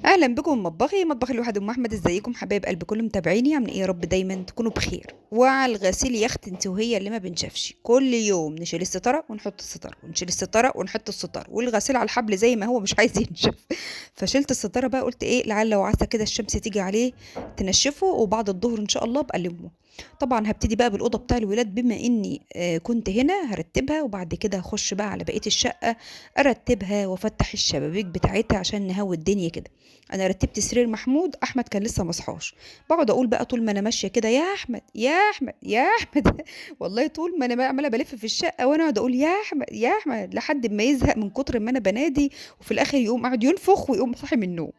اهلا بكم مطبخي مطبخ الواحد ام احمد. ازيكم حبايب قلب كل متابعيني؟ عاملين ايه؟ يا رب دايما تكونوا بخير. وعلى الغسيل يا اختي انت وهي اللي ما بنشافش، كل يوم نشيل الستاره ونحط الستاره ونشيل الستاره ونحط الستاره، والغسيل على الحبل زي ما هو مش عايز ينشف. فشلت الستاره بقى، قلت ايه لعل وعسى كده الشمس تيجي عليه تنشفه، وبعد الظهر ان شاء الله بقلمه. طبعا هبتدي بقى بالاوضه بتاع الولاد، بما اني كنت هنا هرتبها، وبعد كده هخش بقى على بقيه الشقه ارتبها وافتح الشبابيك بتاعتها عشان نهوي الدنيا كده. انا رتبت سرير محمود، احمد كان لسه مصحاش. بقعد اقول بقى طول ما انا ماشيه كده يا احمد يا احمد يا احمد. والله طول ما انا عماله بلف في الشقه وانا اقعد اقول يا احمد يا احمد لحد ما يزهق من كتر ما انا بنادي، وفي الاخر يقوم قاعد ينفخ ويقوم صاحي من النوم.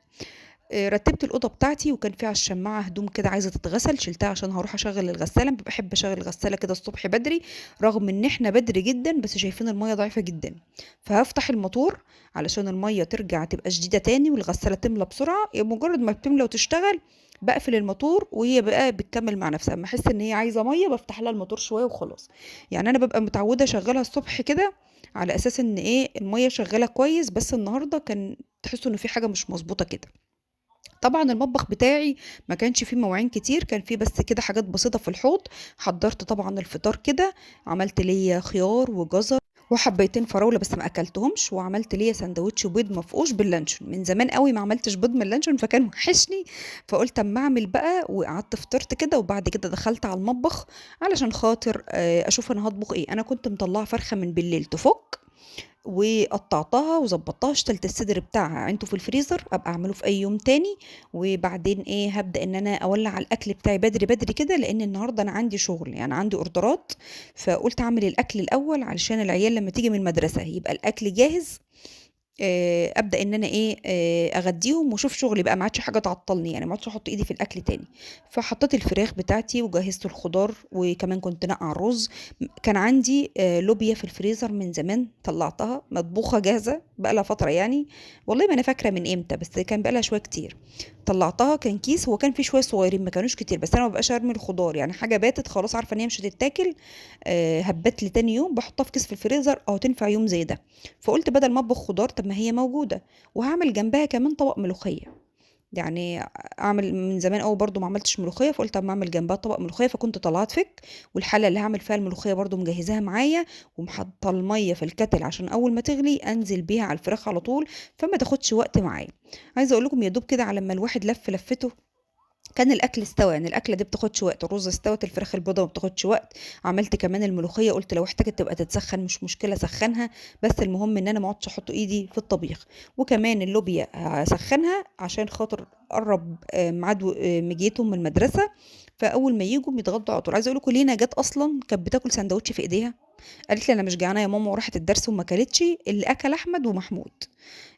رتبت الاوضه بتاعتي، وكان فيها على الشماعه هدوم كده عايزه تتغسل، شلتها عشان هروح اشغل الغساله. بحب اشغل الغساله كده الصبح بدري، رغم ان احنا بدري جدا بس شايفين الميه ضعيفه جدا. فهفتح الموتور علشان الميه ترجع تبقى شديده تاني والغساله تملى بسرعه. مجرد ما بتملى وتشتغل بقفل الموتور، وهي بقى بتكمل مع نفسها. اما احس ان هي عايزه ميه بفتح لها الموتور شويه وخلاص. يعني انا ببقى متعوده اشغلها الصبح كده على اساس ان ايه الميه شغاله كويس، بس النهارده كان تحسوا ان في حاجه مش مظبوطه كده. طبعا المطبخ بتاعي ما كانش فيه مواعين كتير، كان فيه بس كده حاجات بسيطة في الحوض. حضرت طبعا الفطار كده، عملت لي خيار وجزر وحبيتين فراولة بس ما اكلتهمش، وعملت لي سندوتش بيض مفقوش باللانشون. من زمان قوي ما عملتش بيض من اللانشون فكان وحشني، فقلت اما اعمل بقى. وقعدت فطرت كده، وبعد كده دخلت على المطبخ علشان خاطر اشوف انا هطبخ ايه. انا كنت مطلعه فرخة من بالليل تفك، وقطعتها وظبطتها، اشتلت الصدر بتاعها عينته في الفريزر ابقى اعمله في اي يوم تاني. وبعدين ايه هبدأ ان انا اولع الاكل بتاعي بدري بدري كده، لان النهارده انا عندي شغل، يعني عندي اوردرات. فقلت اعمل الاكل الاول علشان العيال لما تيجي من المدرسة يبقى الاكل جاهز. ابدا ان انا ايه اغديهم واشوف شغلي بقى، ما عادش حاجه تعطلني، يعني ما عادش احط ايدي في الاكل تاني. فحطيت الفراخ بتاعتي وجهزت الخضار، وكمان كنت نقع الرز. كان عندي لوبيا في الفريزر من زمان، طلعتها مطبوخه جاهزه بقى لها فتره يعني. والله ما انا فاكره من امتى، بس كان بقى لها شويه كتير. طلعتها، كان كيس، هو كان فيه شويه صغيرين ما كانوش كتير، بس انا ما بقاش ارمي الخضار، يعني حاجه باتت خلاص عارفه ان هي مش هتتاكل. هبت لي تاني يوم بحطها في كيس في الفريزر او تنفع يوم زي ده. فقلت بدل ما اطبخ خضار طب ما هي موجوده، وهعمل جنبها كمان طبق ملوخيه. يعني اعمل من زمان قوي برضو ما عملتش ملوخيه، فقلت اما اعمل جنبها طبق ملوخيه. فكنت طلعت فك، والحله اللي هعمل فيها الملوخيه برضو مجهزاها معايا، ومحطه الميه في الكتل عشان اول ما تغلي انزل بيها على الفراخ على طول، فما تاخدش وقت معايا. عايزه اقول لكم يا دوب كده على ما الواحد لف لفته كان الاكل استوى. يعني الاكله دي بتاخدش وقت، الرز استوت، الفراخ البيضاء ما بتاخدش وقت. عملت كمان الملوخيه، قلت لو احتاجت تبقى تتسخن مش مشكله سخنها، بس المهم ان انا ما اقعدش احط ايدي في الطبيخ. وكمان اللوبيا هسخنها عشان خاطر قرب ميعاد مجيتهم من المدرسه، فاول ما يجوا يتغدوا على طول. عايزه اقول لكم لينا جت اصلا كانت بتاكل سندوتش في ايديها، قالت لي انا مش جعانه يا ماما، وراحت الدرس وما كلتش. اللي اكل احمد ومحمود،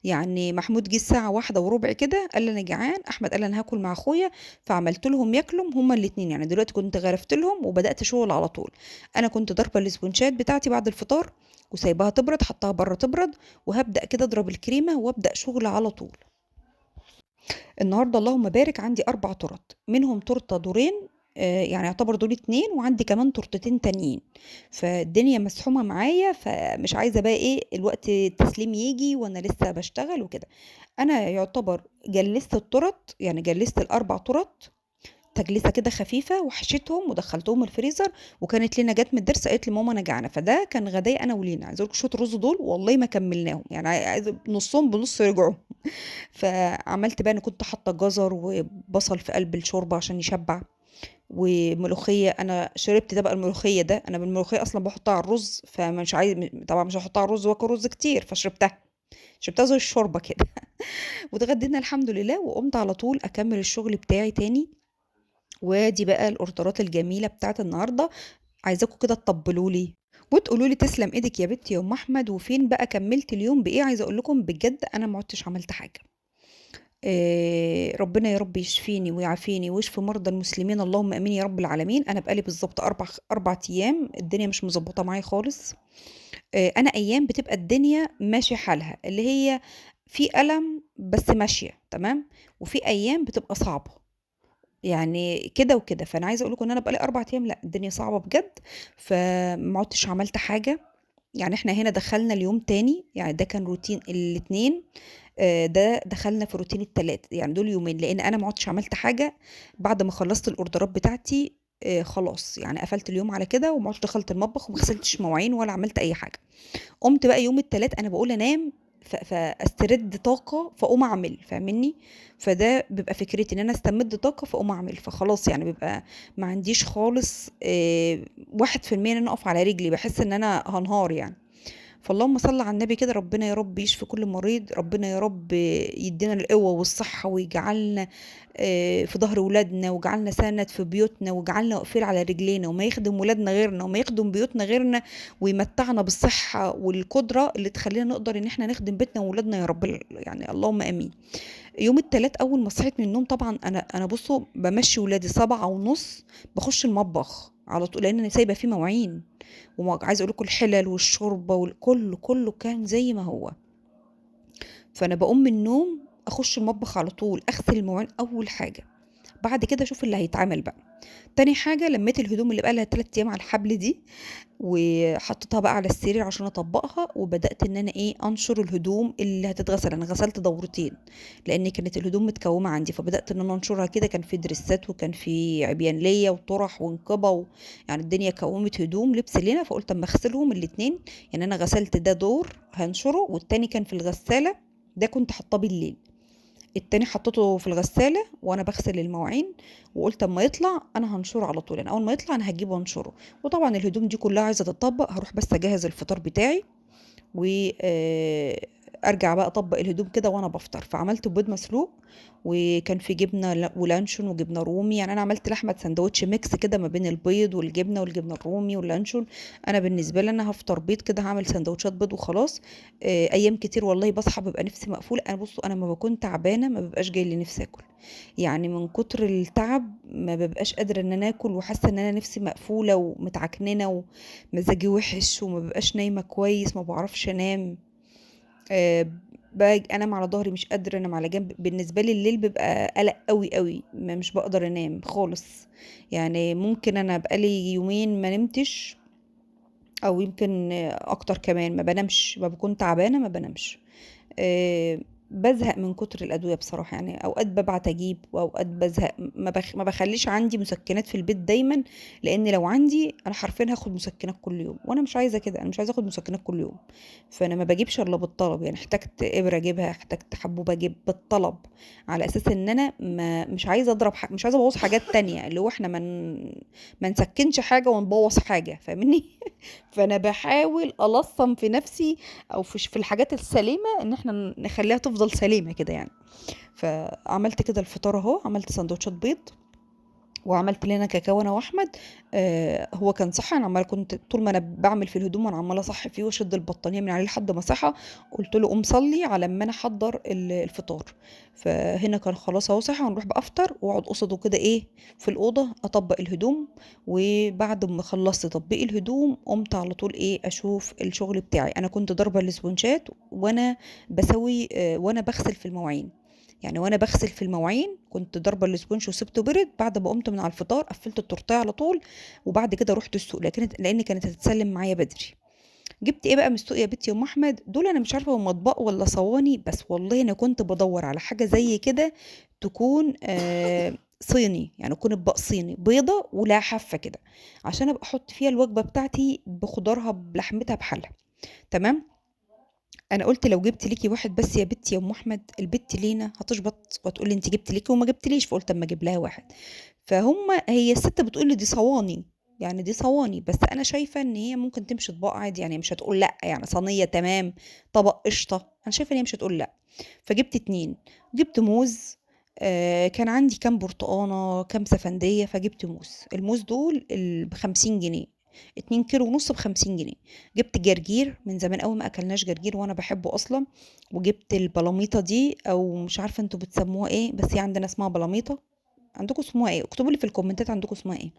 يعني محمود جه الساعه 1:15 كده قال لي انا جعان، احمد قال لي انا هاكل مع اخويا، فعملت لهم ياكلوا هما الاتنين. يعني دلوقتي كنت غرفت لهم وبدات شغل على طول. انا كنت ضاربه الاسبونشات بتاعتي بعد الفطار وسايباها تبرد، حطها بره تبرد، وهبدا كده اضرب الكريمه وابدا شغل على طول. النهارده اللهم بارك عندي 4 تورت، منهم تورته دورين، يعني يعتبر دول 2، وعندي كمان تورتتين تانيين. فالدنيا مسحومة معايا، فمش عايزة بقى ايه الوقت التسليم يجي وانا لسه بشتغل وكده. انا يعتبر جلست التورت، يعني جلست ال4 تورت تجليسه كده خفيفه، وحشيتهم ودخلتهم الفريزر. وكانت لينا جت من الدرس قالت لي ماما انا جعانه، فده كان غداي انا ولينا. عايزه اقول لكم شويه الرز دول والله ما كملناهم، يعني عايزه نصهم بنص رجعوا. فعملت بقى، انا كنت حاطه جزر وبصل في قلب الشوربه عشان يشبع، وملوخيه. انا شربت ده بقى، الملوخيه ده انا بالملوخيه اصلا بحطها على الرز، فمش عايز طبعا مش هحطها على الرز واكل رز كتير، شربتها زي الشوربه كده. واتغدينا الحمد لله، وقمت على طول اكمل الشغل بتاعي تاني. وادي بقى الاوردرات الجميله بتاعت النهارده، عايزاكم كده تطبلوا لي وتقولوا لي تسلم ايدك يا بنتي يا ام احمد. وفين بقى كملت اليوم بايه؟ عايزه اقول لكم بجد انا ما عدتش عملت حاجه. ربنا يا رب يشفيني ويعافيني ويشفي مرضى المسلمين، اللهم امين يا رب العالمين. انا بقالي بالظبط اربع ايام الدنيا مش مظبطه معايا خالص. انا ايام بتبقى الدنيا ماشيه حالها، اللي هي في الم بس ماشيه تمام، وفي ايام بتبقى صعبه، يعني كده وكده. فانا عايزه اقول لكم ان انا بقالي 4 ايام لا الدنيا صعبه بجد، فما عدتش عملت حاجه. يعني احنا هنا دخلنا اليوم تاني، يعني ده كان روتين الاتنين. ده دخلنا في روتين التلات، يعني دول يومين، لان انا ما عدتش عملت حاجه بعد ما خلصت الاوردرات بتاعتي. خلاص يعني قفلت اليوم على كده، وما عدتش دخلت المطبخ وما غسلتش مواعين ولا عملت اي حاجه. قمت بقى يوم التلات انا بقول انام فاسترد طاقه فاقوم اعمل، فاهمني؟ فده بيبقى فكرتي ان انا استمد طاقه فاقوم اعمل، فخلاص يعني بيبقى ما عنديش خالص 1% ان انا اقف على رجلي، بحس ان انا هنهار يعني. فاللهم صل على النبي كده، ربنا يا رب يشفي كل مريض، ربنا يا رب يدينا القوة والصحة، ويجعلنا في ظهر ولادنا، وجعلنا سند في بيوتنا، وجعلنا واقفين على رجلينا، وما يخدم ولادنا غيرنا، وما يخدم بيوتنا غيرنا، ويمتعنا بالصحة والقدرة اللي تخلينا نقدر ان احنا نخدم بيتنا وولادنا يا رب، يعني اللهم امين. يوم التلات اول ما صحيت من النوم طبعا انا بصوا بمشي ولادي 7:30، بخش المطبخ على طول لان انا سايبه فيه مواعين، وعايزه اقول لكم الحلل والشوربه والكل كله كان زي ما هو. فانا بقوم من النوم اخش المطبخ على طول، اغسل المواعين اول حاجه، بعد كده اشوف اللي هيتعمل بقى. تاني حاجه لميت الهدوم اللي بقى لها 3 ايام على الحبل دي، وحطيتها بقى على السرير عشان اطبقها، وبدات ان انا انشر الهدوم اللي هتتغسل. انا غسلت دورتين لان كانت الهدوم متكومه عندي، فبدات ان انا انشرها كده. كان في دريسات وكان في عبيان ليا وطرح ونقبه يعني الدنيا كومت هدوم لبس لنا، فقلت اما اغسلهم الاتنين. يعني انا غسلت ده دور هنشره، والتاني كان في الغساله، ده كنت حاطاه بالليل. التاني حطيته في الغسالة وانا بغسل المواعين، وقلت اما يطلع انا هنشره على طول، يعني اول ما يطلع انا هجيبه وانشره. وطبعا الهدوم دي كلها عايزة تتطبق، هروح بس اجهز الفطار بتاعي وارجع بقى اطبق الهدوم كده وانا بفطر. فعملت بيض مسلوق، وكان في جبنه ولانشون وجبنه رومي، يعني انا عملت لحمه سندوتش ميكس كده ما بين البيض والجبنه والجبنه الرومي واللانشون. انا بالنسبه لي انا هفطر بيض كده، هعمل سندوتشات بيض وخلاص. ايام كتير والله بصحى ببقى نفسي مقفوله. انا بصوا انا ما بكون تعبانه ما ببقاش جاي لي نفسي اكل، يعني من كتر التعب ما ببقاش قادره ان انا اكل، وحاسه ان انا نفسي مقفوله ومتعكننه ومزاجي وحش، وما ببقاش نايمه كويس، ما بعرفش انام. باجي انام على ظهري مش قادره انام على جنب. بالنسبه لي الليل بيبقى قلق قوي قوي، مش بقدر انام خالص. يعني ممكن انا بقالي يومين ما نمتش، او يمكن اكتر كمان، ما بنامش، ما بكون تعبانه ما بنامش. آه، بزهق من كتر الادويه بصراحه، يعني اوقات ببعت اجيب واوقات بزهق. ما بخليش عندي مسكنات في البيت دايما، لان لو عندي انا حرفيا هاخد مسكنات كل يوم، وانا مش عايزه كده، انا مش عايزه اخد مسكنات كل يوم. فانا ما بجيبش الا بالطلب، يعني احتجت ابره اجيبها، احتجت حبوب اجيب بالطلب، على اساس ان انا مش عايزه اضرب مش عايزه ابوظ حاجات تانية، اللي هو احنا ما نسكنش حاجه ونبوظ حاجه، فاهمني؟ فانا بحاول الصم في نفسي، او في الحاجات السليمه ان احنا نخليها تفضل سليمه كده يعني. فعملت كده الفطار اهو، عملت سندوتشات بيض، وعملت لنا كاكاو انا واحمد. هو كان صحي، انا عماله كنت طول ما انا بعمل في الهدوم وانا عماله اصحي فيه واشد البطانيه من عليه لحد ما صحى. قلت له قوم صلي على ما انا احضر الفطار. فهنا كان خلاص اهو صحي، ونروح بقى افطر واقعد قصده كده في الاوضه اطبق الهدوم. وبعد ما خلصت تطبيق الهدوم قمت على طول اشوف الشغل بتاعي. انا كنت ضاربه الاسبونشات وانا بسوي وانا بغسل في المواعين. يعني وانا بغسل في المواعين كنت ضاربه الاسبونج وسبته برد، بعد ما قمت من على الفطار قفلت التورتيه على طول، وبعد كده رحت السوق لان كانت هتتسلم معايا بدري. جبت ايه بقى من السوق يا بنتي يا ام احمد؟ دول انا مش عارفه هم اطباق ولا صواني، بس والله انا كنت بدور على حاجه زي كده تكون صيني، يعني تكون اطباق صيني بيضه ولا حافه كده، عشان ابقى احط فيها الوجبه بتاعتي بخضارها بلحمتها بحالها. تمام. انا قلت لو جبت ليكي واحد بس يا بنتي يا ام احمد، البت لينا هتشبط وتقول لي انت جبت ليكي وما جبتليش، فقلت اما اجيب لها واحد. هي الست بتقول لي دي صواني، يعني دي صواني، بس انا شايفه ان هي ممكن تمشي اطباق عادي، يعني مش هتقول لا، يعني صينيه تمام، طبق قشطه، انا شايفه ان هي مش هتقول لا. فجبت اتنين. جبت موز، كان عندي كام برتقانه كام سفنديه، فجبت موز. الموز دول ب50 جنيه، 2 كيلو ونص ب50 جنيه. جبت جرجير، من زمان قوي ما اكلناش جرجير وانا بحبه اصلا. وجبت البلاميطه دي، او مش عارفه انتوا بتسموها ايه، بس هي عندنا اسمها بلاميطه. عندكم اسمها ايه؟ اكتبوا لي في الكومنتات عندكم اسمها ايه.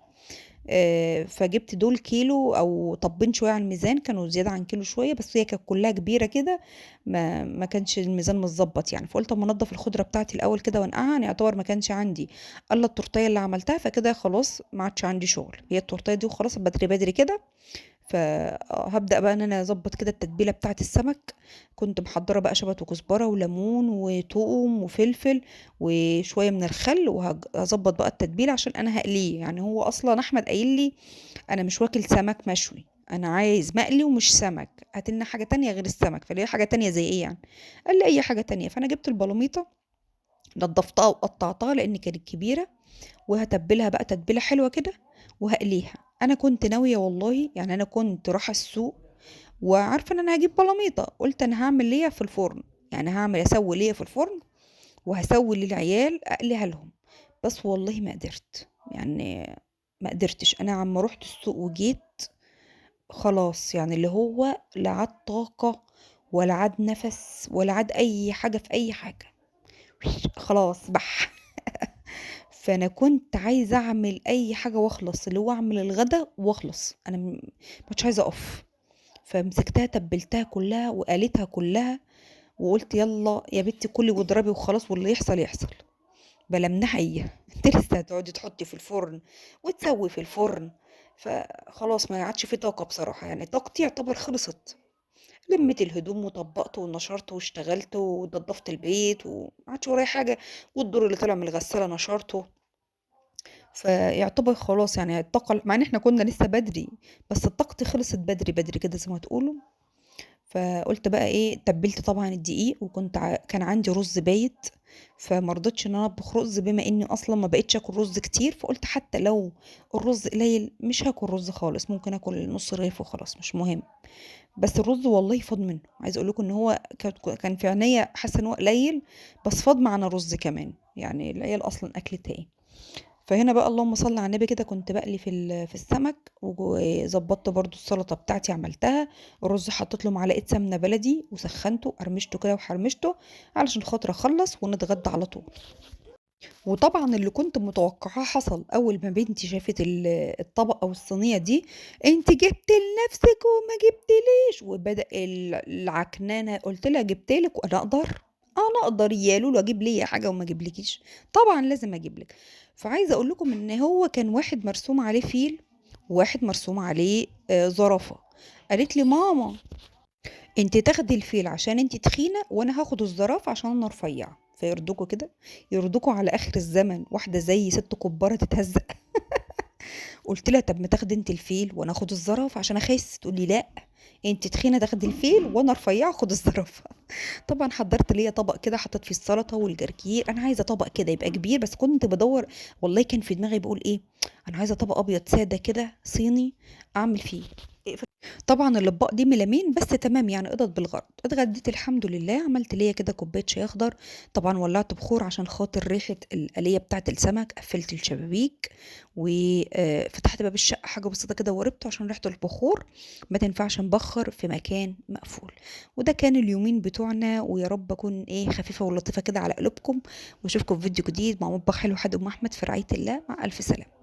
فجبت دول كيلو او طبين شويه على الميزان، كانوا زياده عن كيلو شويه، بس هي كانت كلها كبيره كده، ما كانش الميزان متظبط يعني. فقلت اما انضف الخضره بتاعتي الاول كده وانقعها، يعني يعتبر ما كانش عندي الا التورتيه اللي عملتها، فكده خلاص ما عادش عندي شغل، هي التورتيه دي وخلاص بدري بدري كده. فهبدأ بقى ان انا اظبط كده التتبيله بتاعه السمك. كنت محضره بقى شبت وكزبره وليمون وثوم وفلفل وشويه من الخل، وهظبط بقى التتبيله عشان انا هقليه. يعني هو اصلا احمد قايل لي انا مش واكل سمك مشوي، انا عايز مقلي ومش سمك، هات لنا حاجه تانية غير السمك. فليه حاجه تانية زي ايه يعني؟ قال لي اي حاجه تانية. فانا جبت البلوميطه، نضفتها وقطعتها لان كانت كبيره، وهتبلها بقى تتبيله حلوه كده وهقليها. انا كنت ناويه والله، يعني انا كنت رايحه السوق وعارفه ان انا هجيب بلاميطه، قلت انا هعمل ليا في الفرن، يعني هعمل اسوي ليا في الفرن وهسوي للعيال اقليها لهم. بس والله ما قدرت، يعني ما قدرتش. انا عما رحت السوق وجيت خلاص، يعني اللي هو لا عاد طاقه ولا عاد نفس ولا عاد اي حاجه في اي حاجه، خلاص بح. فانا كنت عايزه اعمل اي حاجه واخلص، اللي هو اعمل الغدا واخلص. انا مش عايزه اقف. فمسكتها تبلتها كلها وقالتها كلها، وقلت يلا يا بنتي كلي واضربي وخلاص، واللي يحصل يحصل. بلا منحية. انت لسه هتقعدي تحطي في الفرن وتسوي في الفرن؟ فخلاص ما عادش في طاقة بصراحة، يعني طاقتي يعتبر خلصت. لميت الهدوم وطبقت ونشرت واشتغلت ونضفت البيت وما عادش ورايا حاجة، والدور اللي طلع من الغسالة نشرته. فيعتبر خلاص يعني الطاقة، مع ان احنا كنا لسه بدري، بس الطاقة خلصت بدري بدري كده زي ما تقولوا. فقلت بقى ايه، تبلت طبعا الدقيق، وكنت كان عندي رز بايت، فمرضتش ان انا اطبخ رز بما اني اصلا ما بقتش اكل رز كتير. فقلت حتى لو الرز قليل مش هاكل رز خالص، ممكن اكل نص رغيف وخلاص مش مهم. بس الرز والله فاض منه، عايز اقول لكم ان هو كان في عينيا حاسه ان هو قليل، بس فاض معنا رز كمان، يعني العيال اصلا اكلت ايه. فهنا بقى اللهم صل على النبي كده، كنت بقلي في السمك، وظبطت برضو السلطه بتاعتي عملتها. الرز حطيت له معلقه سمنه بلدي وسخنته قرمشته كده وحرمشته علشان خاطر اخلص ونتغدى على طول. وطبعا اللي كنت متوقعاه حصل. اول ما بنتي شافت الطبق او الصينيه دي، انت جبت لنفسك وما جبتليش، وبدأ العكنانه. قلت لها جبت لك وانا اقدر، انا اقدر يالو له اجيب لي حاجه وما اجيبلكيش؟ طبعا لازم اجيب لك. فعايزه اقول لكم ان هو كان واحد مرسوم عليه فيل، وواحد مرسوم عليه زرافه. قالت لي ماما انت تاخدي الفيل عشان انت تخينه، وانا هاخد الزرافه عشان انا رفيعه. فيرضوكوا كده؟ يرضوكوا على اخر الزمن واحده زي ست كباره تتهزق؟ قلت لها طب ما تاخدي انت الفيل وانا اخد الزرافه عشان اخس. تقول لي لا، انت تخينه تاخدي الفيل وانا رفيعه اخد الزرافه. طبعا حضرت ليا طبق كده، حطيت فيه السلطه والجرجير. انا عايزه طبق كده يبقى كبير، بس كنت بدور، والله كان في دماغي بقول ايه، انا عايزه طبق ابيض ساده كده صيني اعمل فيه. طبعا الاطباق دي ملامين بس تمام، يعني قضت بالغرض. اتغديت الحمد لله، عملت ليا كده كوبايه شاي اخضر. طبعا ولعت بخور عشان خاطر ريحه القليه بتاعه السمك. قفلت الشبابيك وفتحت باب الشقه حاجه بسيطه كده ووربته عشان ريحه البخور ما تنفعش نبخر في مكان مقفول. وده كان اليومين بتوعنا، ويا رب اكون ايه خفيفه ولطيفه كده على قلوبكم. واشوفكم في فيديو جديد مع مطبخ حلو حد ام احمد، في رعايه الله، مع الف سلامه.